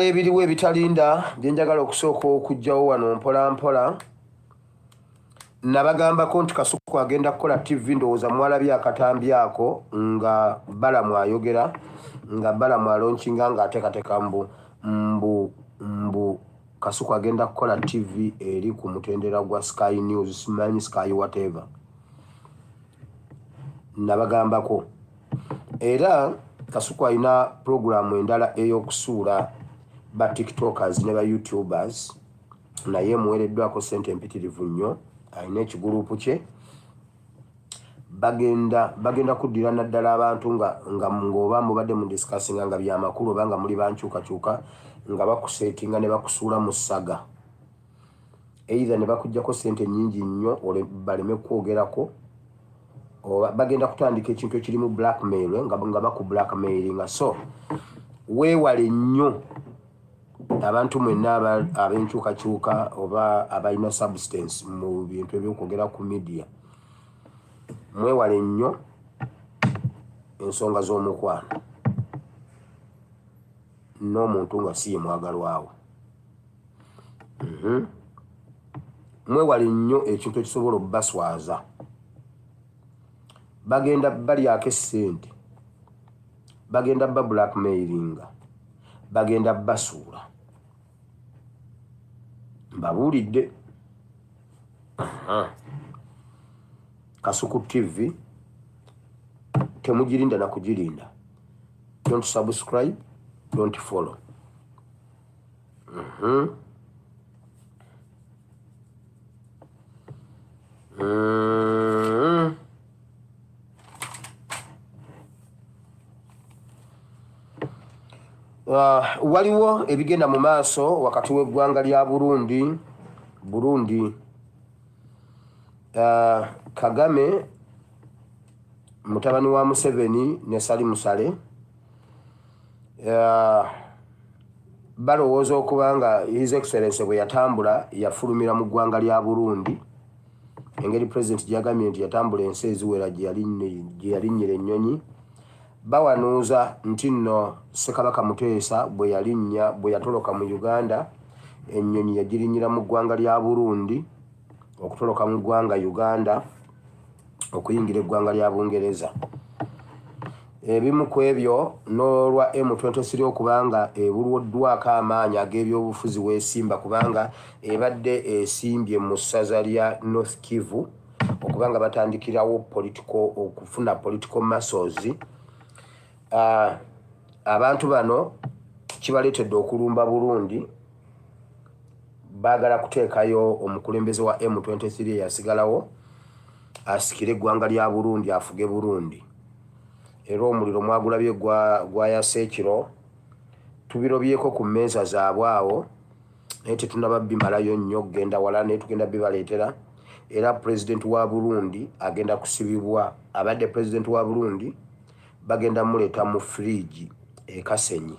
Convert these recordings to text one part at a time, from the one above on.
ebiriwo ebitalinda byenjagala okusooka okujjawo wano mpola mpola. Nabagambako nti Kasuku agenda kukola TV, ndowooza mwalabye akatambi ako nga Balamu ayogera, nga Balamu alonkinga ng'ateekateeka mbu Kasuku agenda kukola TV eri ku mutendera gwa Sky News, simanyi Sky whatever. Nabagambako. Era Kasuku alina programu endala ey'okusuula ba TikTokers ne ba YouTubers, naye muwereddwako ssente empitirivu nnyo. Alina ekiguruupu kye, bagenda kuddira naddala abantu ng'oba mubadde mu discussinga nga byamakulu oba nga muli bankyukakyuka nga bakuseetinga ne bakusuula mu ssaga. Either ne bakuggyako ssente nnyingi nnyo baleme kwogerako, oba bagenda kutandika ekintu ekirimu blackmail nga baku blackmailinga. So weewale nnyo abantu mwenna ab'enkyukakyuka oba abalina substance mu bintu ebyokwogera ku media, mwewale nnyo ensonga z'omukwano n'omuntu nga si ye mwagalwawo. Mwewale nnyo ekintu ekisobola obbaswaza. Bagenda balyako essente, bagenda ba blackmailinga, bagenda basuula. Mbabuulidde. Kasuku TV temugirinda na kugirinda. Don't subscribe, don't follow. Waliwo ebigenda mu maaso wakati w'eggwanga lya Burundi. Kagame mutabani wa Museveni ne Sali Musale balowooza okuba nga His Excellency bwe yatambula yafulumira mu ggwanga lya Burundi, engeri President gyagambye nti yatambula ensi eziwera gye yalinnyira ennyonyi. Bawanuuza nti nno Ssekabaka Muteesa bwe yatoloka mu Uganda, ennyonyi yagirinnyira mu ggwanga lya Burundi, okutoloka mu ggwanga Uganda okuyingira eggwanga lya Bungereza. Ebimu ku ebyo n'olwa M23 okubanga ebulwoddwako amaanyi ag'ebyobufuzi weesimba, kubanga ebadde esimbye mu ssaza lya North Kivu okubanga batandikirawo okufuna political muscles. Abantu bano kibaleetedde okulumba Burundi, baagala kuteekayo omukulembeze wa M23 eyasigalawo asikire eggwanga lya Burundi, afuge Burundi. Era omuliro mwagulabye gwayasa ekiro, tubirobyeko ku mmeeza zaabwe awo, naye tetunaba bimalayo nnyo kugenda wala, naye tugenda bibaleetera. Era President wa Burundi agenda kusibibwa. Abadde President wa Burundi bagenda muleeta mu fridge e Kasenyi.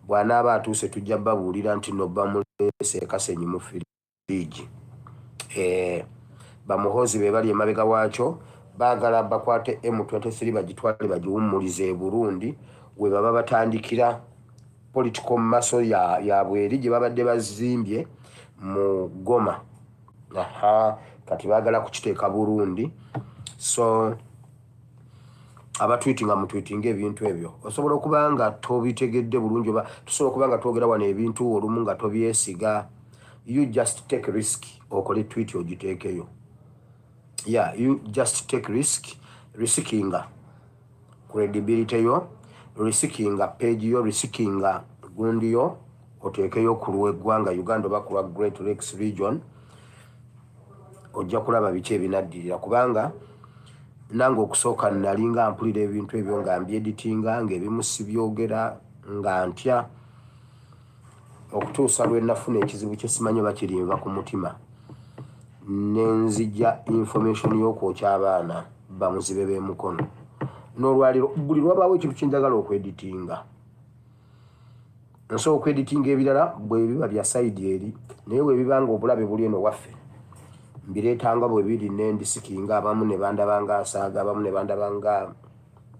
Bw'anaaba atuuse tujja babuulira nti no bamuleese e Kasenyi mu fridge. Bamuhoozi be bali emabega waakyo baagala bakwate M23 bagitwale bagiwummulize e Burundi, we baba batandikira political muscle yaabwe eri gye babadde bazimbye mu Goma. Kati baagala kukiteeka Burundi. So abatwitinga mutwitinga ebintu ebyo. Osobola okuba nga tobitegedde bulungi, oba tusobola okuba nga twogera wano ebintu olumu nga tobyesiga. You just take risk okole tweet ogiteekeyo. Yeah, you just take risk. Riskinga credibility yo, riskinga page yo, riskinga gundi yo, oteekeyo ku lw'eggwanga Uganda oba ku lwa Great Lakes region. Ojja kulaba biki ebinaddirira, kubanga nange okusooka nali nga mpulira ebintu ebyo nga mbyeditinga, ng'ebimu sibyogera, nga ntya okutuusa lwe nafuna ekizibu kye simanyi oba kirinva ku mutima, nenzija information y'okwokya abaana bamuzibe b'emukono. N'olwaliro buli lwabaawo ekintu kyenjagala okweditinga, nsobola okweditinga ebirala bwe biba bya sayidi eri, naye bwe biba nga obulabe buli eno waffe mbireetanga bwe biri ne ndisikinga, abamu ne bandaba nga asaaga, abamu ne bandaba nga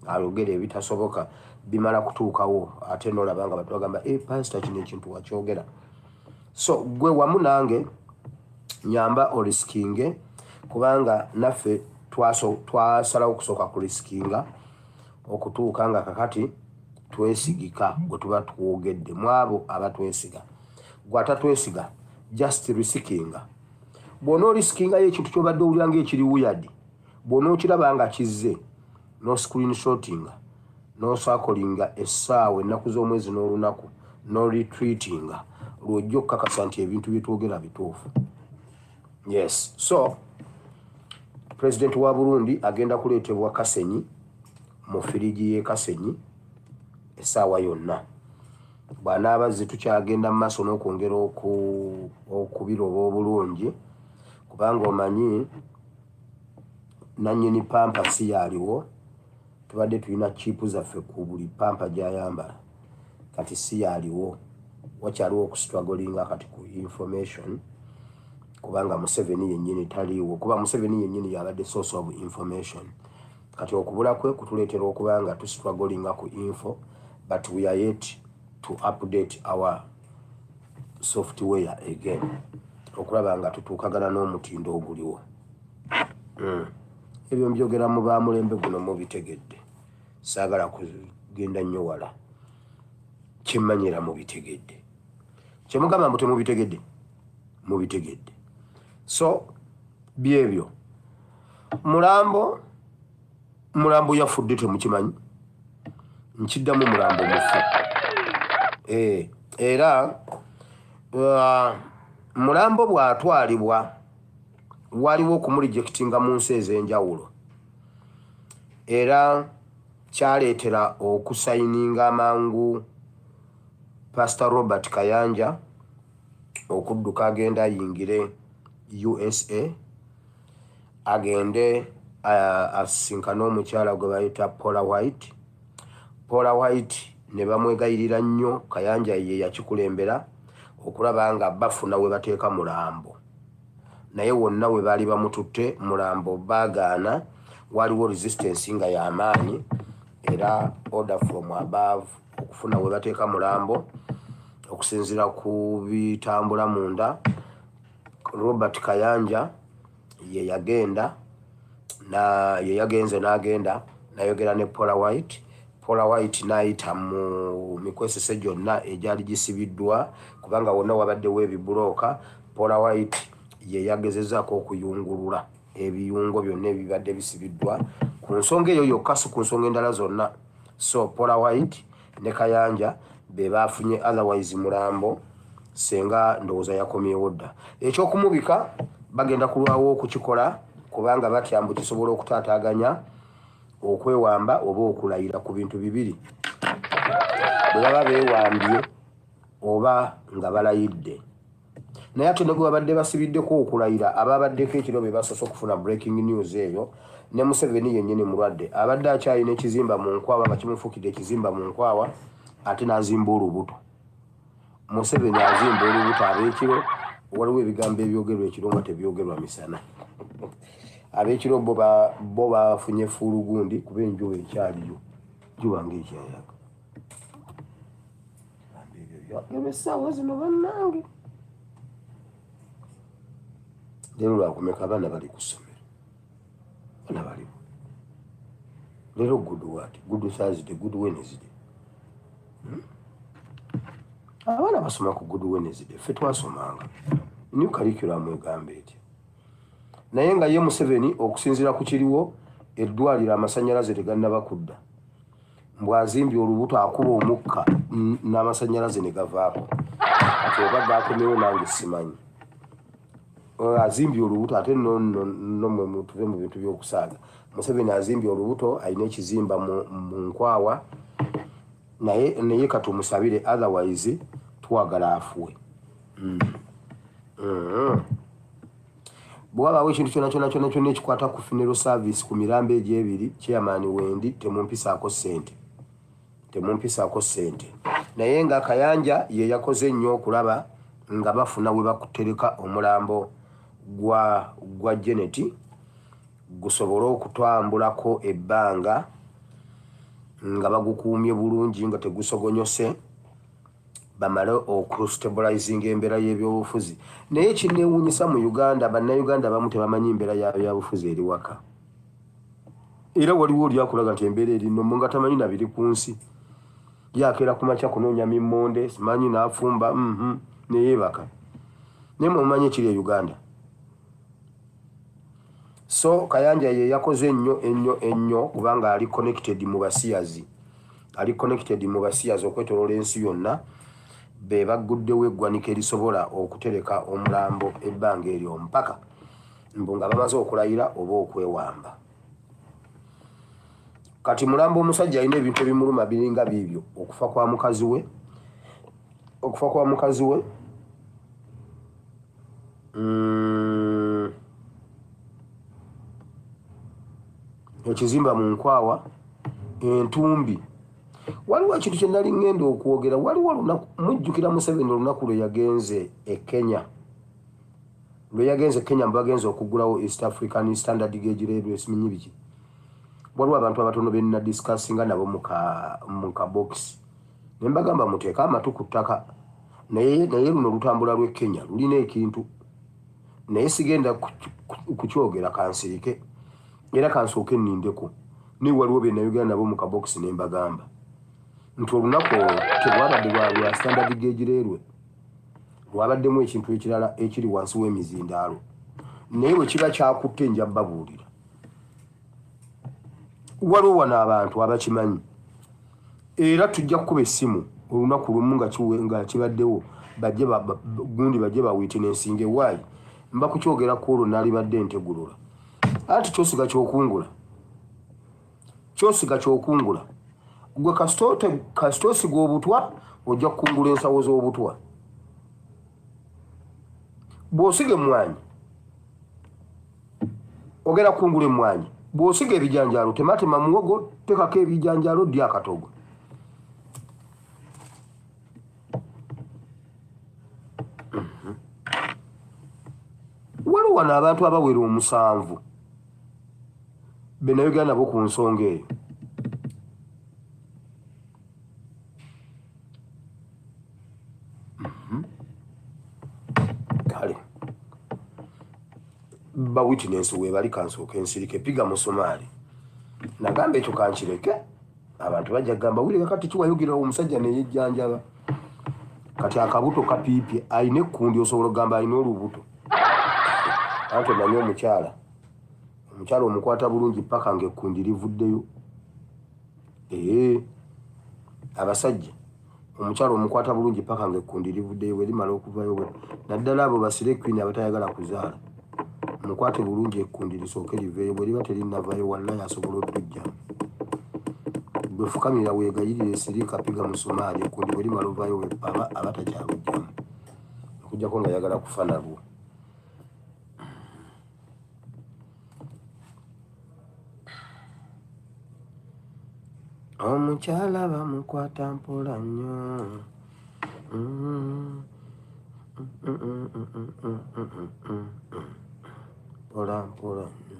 ayogera ebitasoboka bimala kutuukawo ate n'olabanga batugamba pastor kino ekintu wakyogera. So gwe wamu nange nyamba oriskinge kubanga naffe twasalawo kusooka kuriskinga okutuuka nga kakati twesigika bwe tuba twogedde mu abo abatwesiga. Gwe atatwesiga just riskinga. Bw'onoo riskingayo ekintu kyobadde owulira ng'ekiri weird, bw'onookiraba nga kizze no screenshottinga n'osaakolinga essaawa ennaku z'omwezi n'olunaku no retweetinga lw'ojja okukakasa nti ebintu bye twogera bituufu. Yes, so President wa Burundi agenda kuleetebwa Kasenyi mu firigi y'e Kasenyi essaawa yonna. Bw'anaabazze tukyagenda mu maaso n'okwongera okubiroba obulungi kubanga omanyi nannyini pampa si yaaliwo. Tubadde tulina chipu zaffe ku buli pampa gy'ayambala, kati si yaaliwo. Wakyaliwo okustruggolinga kati ku information kubanga Museveni yennyini taliiwo, kuba Museveni yennyini yabadde source of information. Kati okubula kwe kutuleetera okuba nga tustruggolinga ku info, but we are yet to update our software again okulaba nga tutuukagana n'omutindo oguliwo. Ebyo mbyogera mu bamulembe guno mubitegedde, saagala kugenda nnyo wala, kyemmanyira mubitegedde, kyemugamba mbu temubitegedde mubitegedde. So byebyo mulambo yafudde temukimanyi, nkiddamu mulambo mufu. Era mulambo bw'atwalibwa waliwo okumurijectinga mu nsi ez'enjawulo, era kyaleetera okusayininga amangu Pastor Robert Kayanja okudduka agenda ayingire USA, agende asinkane omukyala gwe bayita Paula White. Paula White ne bamwegayirira nnyo, Kayanja ye yakikulembera okulaba nga bafuna we bateeka mulambo, naye wonna we baali bamututte mulambo baagaana. Waliwo resistance nga y'amaanyi era order from above okufuna we bateeka mulambo okusinziira ku bitambula munda. Robert Kayanja ye yagenze n'agenda n'ayogera ne Paula White. Paula White n'ayita mu mikwesese gyonna egyali gisibiddwa kubanga wonna wabaddewo ebibulooka. Paula White ye yagezezaako okuyungulula ebiyungo byonna ebibadde bisibiddwa ku nsonga eyo yokka, si ku nsonga endala zonna. So Paula White ne Kayanja be baafunye, otherwise mulambo senga ndowooza yakomyewo dda. Ekyokumubika bagenda kulwawo okukikola kubanga batya mbu kisobola okutaataaganya okwewamba oba okulayira ku bintu bibiri. Bwe baba beewambye oba nga balayidde, naye ate ne gwe babadde basibiddeko okulayira ababaddeko ekiro be basoose okufuna breaking news eyo. Ne Museveni yennyini mulwadde abadde akyalina ekizimba mu Nkwawa nga kimufuukidde ekizimba mu Nkwawa ate n'azimba olubuto. Museveni azimba olubuto ab'ekiro, waliwo ebigambo ebyogerwa ekiro nga tebyogerwa misana. Ab'ekiro bo bafunye fuulugundi kuba enjuba ekyaliyo, juba ng'ekyayaga. Ebyo essaawa zino bannange. Leero lwakumeka abaana bali ku ssomero, abaana baliwo. Leero good Thursday, good Wednesday. Abaana basoma ku good Wednesday, ffe twasomanga. New curriculum egamba etya. Naye nga ye Museveni okusinziira ku kiriwo eddwaliro amasannyalaze tegannaba kudda. Mbwazimbye olubuto akuba omukka n'amasannyalaze ne gavaako. Ati oba gaakomyewo nange simanyi. Azimbye olubuto ate no tuve mu bintu by'okusaaga. Museveni azimbye olubuto, alina ekizimba mu Nkwawa, naye katumusabire, otherwise twagala afuwe. Bw'abaawo ekintu kyonna ekikwata ku funeral service ku mirambo egy'ebiri, chairman Wendi temumpisaako ssente. Naye nga Kayanja ye yakoze nnyo okulaba nga bafuna we bakutereka omulambo gwa Janet gusobole okutambulako ebbanga nga bagukuumye bulungi nga tegusogonyose bamale okustabilizinga embeera y'ebyobufuzi. Naye kinneewuunyisa mu Uganda, bannayuganda abamu tebamanyi embeera y'ebyobufuzi eri waka. Era waliwo oli akulaga nti embeera erino nga tamanyi na biri ku nsi. Yakeera ku makya kunoonya mimmonde, simanyi n'afumba neyeebaka. Naye mumanyi ekiri e Uganda. So Kayanja ye yakoze ennyo kubanga ali connected mu basiyazi. Ali connected mu basiyazi okwetoloola ensi yonna. Be baguddewo eggwanika erisobola okutereka omulambo ebbanga eryo mpaka mbu nga bamaze okulayira oba okwewamba. Kati mulambo omusajja alina ebintu ebimuluma biringa biibyo. Okufa kwa mukazi we ekizimba mu nkwawa, entumbi. Waliwo ekintu kye nali ngenda okwogera. Waliwo olunaku mujjukira Museveni olunaku lwe yagenze e Kenya. Lwe yagenze Kenya bagenze okugulawo East African Standard Gauge Railway simanyi biki. Waliwo abantu abatono benna discussinga nabo mu kabox. Ne mbagamba muteeka amatu ku ttaka. Naye luno olutambula lw'e Kenya lulina ekintu. Naye sigenda kukyogera kansirike. Era kansooke nnindeko. Ni waliwo bennayuganda nabo mu kabox ne mbagamba nti olunaku terwabadde lwa Standard Gauge Railway. Lwabaddemu ekintu ekirala ekiri wansi w'emizindaalo. Naye bwe kiba kyakutte nja babuulira. Waliwo wano abantu abakimanyi. Era tujja kukuba essimu olunaku lumu nga kibaddewo gundi bajje ba witness ngewaayi. Mba kukyogera ku olwo naalibadde ntegulula. Anti kyosiga kyokungula. Gwe kasita osiga obutwa ojja kukungula ensawo z'obutwa. Bw'osiga emmwanyi ogenda kukungula emmwanyi. Bw'osiga ebijanjaalo tematema muwogo, tekako ebijanjaalo ddi akatogo. Waliwo wano abantu abawera 7 bennayuganda nabo ku nsonga eyo. Kale ba witness we bali kansooka ensirike piga mu Somaali. Nagamba ekyo kankireke. Abantu bajja gamba wulira kati kiwayogera omusajja ne yejjanjaba. Kati akabuto kapiipye ayina ekkundi osobola okugamba ayina olubuto. Anti omanyi omukyala omukwata bulungi paka ng'ekkundi livuddeyo. Abasajja omukyala omukwata bulungi paka ng'ekkundi livuddeyo bwe limala okuvayo. Naddala abo basire queen abatayagala kuzaala. Mukwate bulungi ekkundi lisooke liveeyo. Bwe liba terinavayo wallahi asobola oddujjamu. Bwe fukamira weegayirire esirika piga mu Somaali ekkundi bwe limala ovayo aba takyalujjamu. Okuggyako nga yagala kufa nalwo. Omukyala bamukwata mpola nnyo. Mpola nnyo.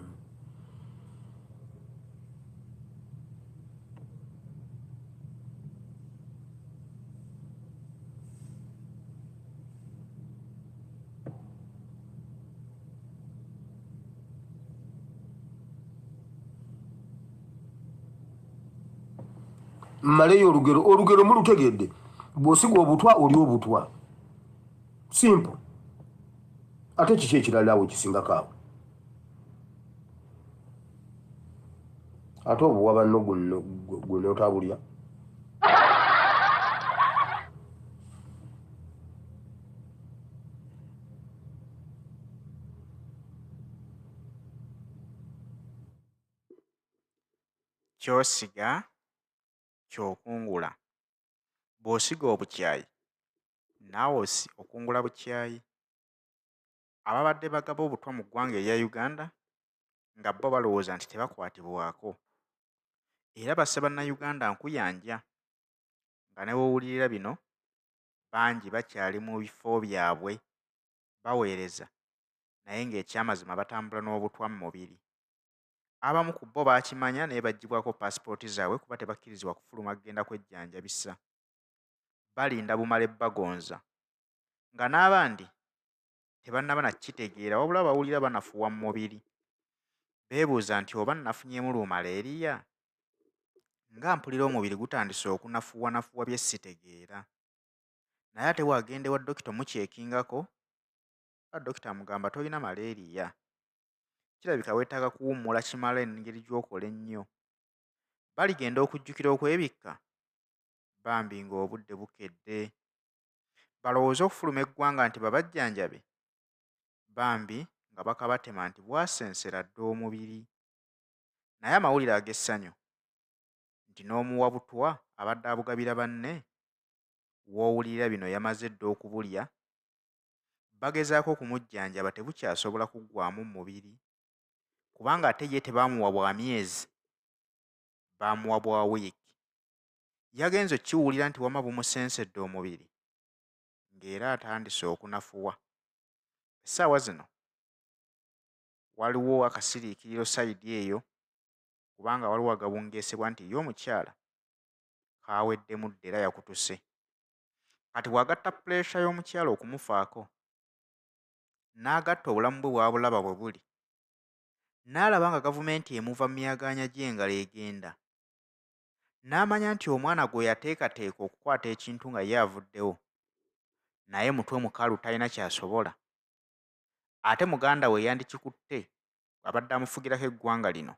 Maleyo olugero mulutegedde. Bw'osiga obutwa oli obutwa. Simple. Ate kiki ekirala awo kisingako awo? Ate obuwa banno gwe n'otabulya. Kyosiga kyokungula. Bw'osiga obukyayi naawe okungula bukyayi. Ababadde bagaba obutwa mu ggwanga erya Uganda nga bo balowooza nti tebakwatibwako. Era basse bannayuganda nkuyanja nga ne bw'owulirira bino bangi bakyali mu bifo byabwe baweereza naye ng'ekyamazima batambula n'obutwa mu mubiri. Abamu ku bo baakimanya naye baggyibwako paasipooti zaabwe kuba tebakkirizibwa kufuluma kugenda kwejjanjabisa. Balinda bumale bagonza. Nga n'abandi tebannaba na kitegeera wabula bawulira banafuwa mu mubiri. Beebuuza nti oba nafunyeemu luumaleeriya? Nga mpulira omubiri gutandise okunafuwanafuwa bye sitegeera. Naye ate bw'agenda ewa dokita omukyekingako, dokita amugamba tolina maleeriya. Kirabika weetaaga kuwummula kimala engeri gy'okola ennyo. Baligenda okujjukira okwebikka, bambi ng'obudde bukedde. Balowooza okufuluma eggwanga nti babajjanjabe, bambi nga bakabatema nti bwasensera dda omubiri. Naye amawulire ag'essanyu nti n'omuwabutwa abadde abugabira banne, w'owulirira bino yamaze dda okubulya, bagezaako okumujjanjaba tebukyasobola kuggwaamu mu mubiri, kubanga ate ye tebaamuwa bwa myezi, baamuwa bwa wiiki. Yagenze okkiwulira nti wama bumusensedde omubiri, ng'era atandise okunafuwa. Essaawa zino waliwo akasiriikiriro sayidi eyo, kubanga waliwo agabungeesebwa nti ye omukyala kaaweddemu dda era yakutuse. Kati bw'agatta puleesha y'omukyala okumufaako, n'agatta obulamu bwe bw'abulaba bwe buli, n'alaba nga gavumenti emuva mu myagaanya gy'engalo egenda, n'amanya nti omwana gwe yateekateeka okukwata ekintu nga ye avuddewo, naye mutwe mukalu talina ky'asobola, ate muganda we yandikikutte abadde amufugirako eggwanga lino,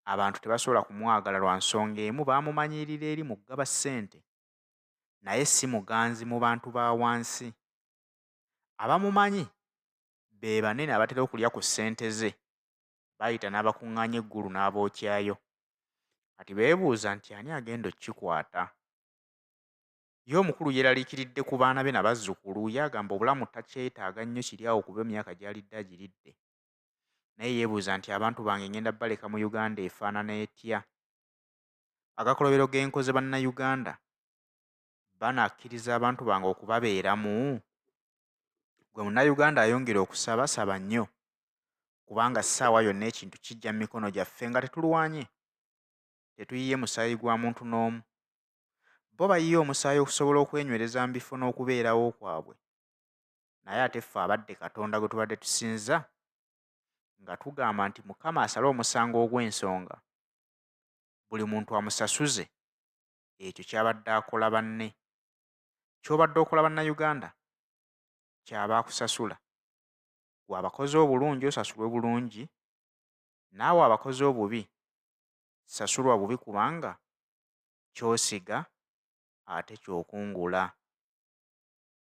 abantu tebasobola kumwagala lwa nsonga emu, baamumanyiirira eri mu ggaba ssente, naye si muganzi mu bantu ba wansi. Abamumanyi be banene abatera okulya ku ssente ze, bayita n'abakuŋŋaanya eggulu n'abookyayo. Kati beebuuza nti ani agenda okkikwata? Ye omukulu yeeraliikiridde ku baana be na bazzukulu, ye agamba obulamu takyetaaga nnyo kiri awo kuba emyaka gy'alidde agiridde. Naye yeebuuza nti abantu bange ngenda baleka mu Uganda efaanana etya? Agakolobero ge nkoze bannayuganda banaakkiriza abantu bange okubabeeramu? Gwe munnayuganda ayongera okusaba, saba nnyo, kubanga ssaawa yonna ekintu kijja mu mikono gyaffe nga tetulwanye. Tetuyiye musaayi gwa muntu n'omu. Bo bayiye omusaayi okusobola okwenywereza mu bifo n'okubeerawo kwabwe. Naye ate ffe abadde Katonda gwe tubadde tusinza, nga tugamba nti Mukama asale omusango ogw'ensonga, buli muntu amusasuze ekyo ky'abadde akola banne. Ky'obadde okola bannayuganda, ky'aba akusasula. Gwe abakoze obulungi osasulwe bulungi, naawe abakoze obubi sasulwa bubi, kubanga ky'osiga ate ky'okungula.